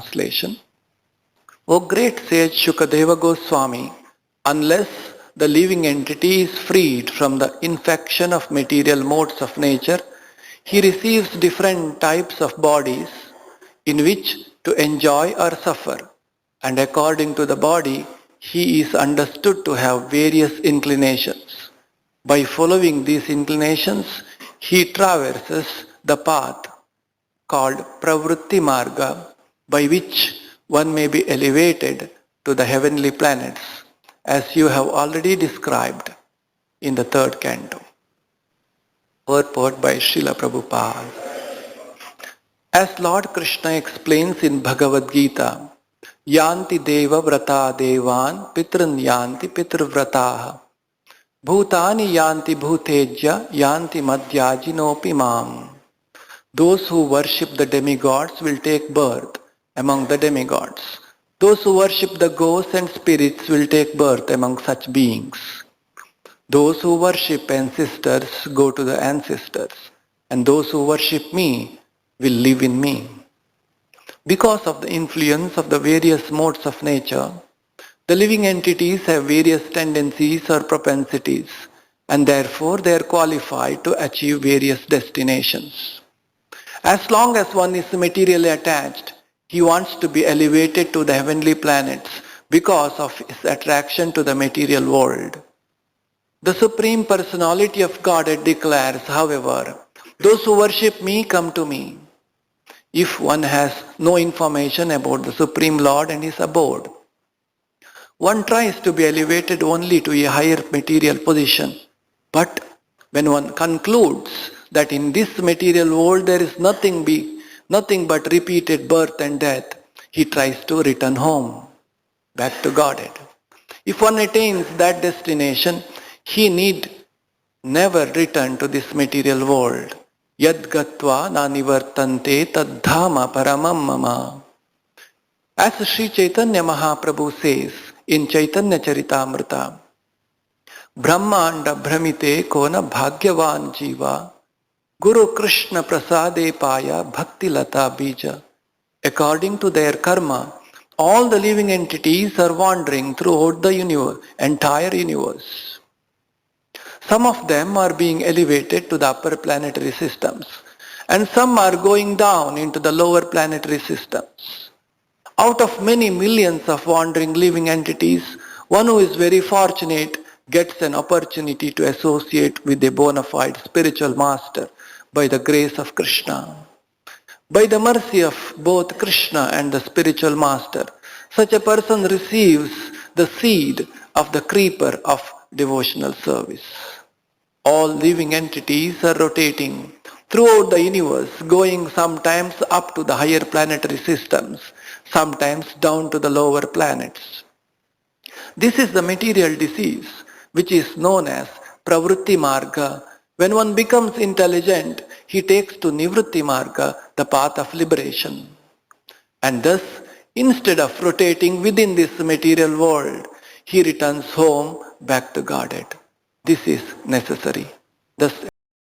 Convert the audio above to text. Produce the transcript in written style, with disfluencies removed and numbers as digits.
Translation. O great sage Shukadeva Goswami, unless the living entity is freed from the infection of material modes of nature, he receives different types of bodies in which to enjoy or suffer, and according to the body, he is understood to have various inclinations. By following these inclinations, he traverses the path called Pravritti Marga, by which one may be elevated to the heavenly planets, as you have already described in the third canto. Purport by Srila Prabhupada. As Lord Krishna explains in Bhagavad Gita, Yanti Deva Vrata Devan Pitran Yanti Pitrvrataha Bhutani Yanti Bhutejya Yanti Madhyajinopi Mam. Those who worship the demigods will take birth among the demigods. Those who worship the ghosts and spirits will take birth among such beings. Those who worship ancestors go to the ancestors, and those who worship me will live in me. Because of the influence of the various modes of nature, the living entities have various tendencies or propensities, and therefore they are qualified to achieve various destinations. As long as one is materially attached, he wants to be elevated to the heavenly planets because of his attraction to the material world. The Supreme Personality of Godhead declares, however, those who worship me come to me. If one has no information about the Supreme Lord and his abode, one tries to be elevated only to a higher material position. But when one concludes that in this material world there is nothing but repeated birth and death, he tries to return home, back to Godhead. If one attains that destination, he need never return to this material world. Yad gatva na nivartante tadhama paramam mama. As Sri Chaitanya Mahaprabhu says in Chaitanya Charitamrita, Brahmanda Brahmite kona bhagyavan jiva Guru Krishna prasade paya bhakti lata bija. According to their karma, all the living entities are wandering throughout the entire universe. Some of them are being elevated to the upper planetary systems, and some are going down into the lower planetary systems. Out of many millions of wandering living entities, one who is very fortunate gets an opportunity to associate with a bona fide spiritual master by the grace of Krishna. By the mercy of both Krishna and the spiritual master, such a person receives the seed of the creeper of devotional service. All living entities are rotating throughout the universe, going sometimes up to the higher planetary systems, sometimes down to the lower planets. This is the material disease which is known as Pravritti Marga. When one becomes intelligent, he takes to Nivritti Marga, the path of liberation. And thus, instead of rotating within this material world, he returns home back to Godhead. This is necessary. Thus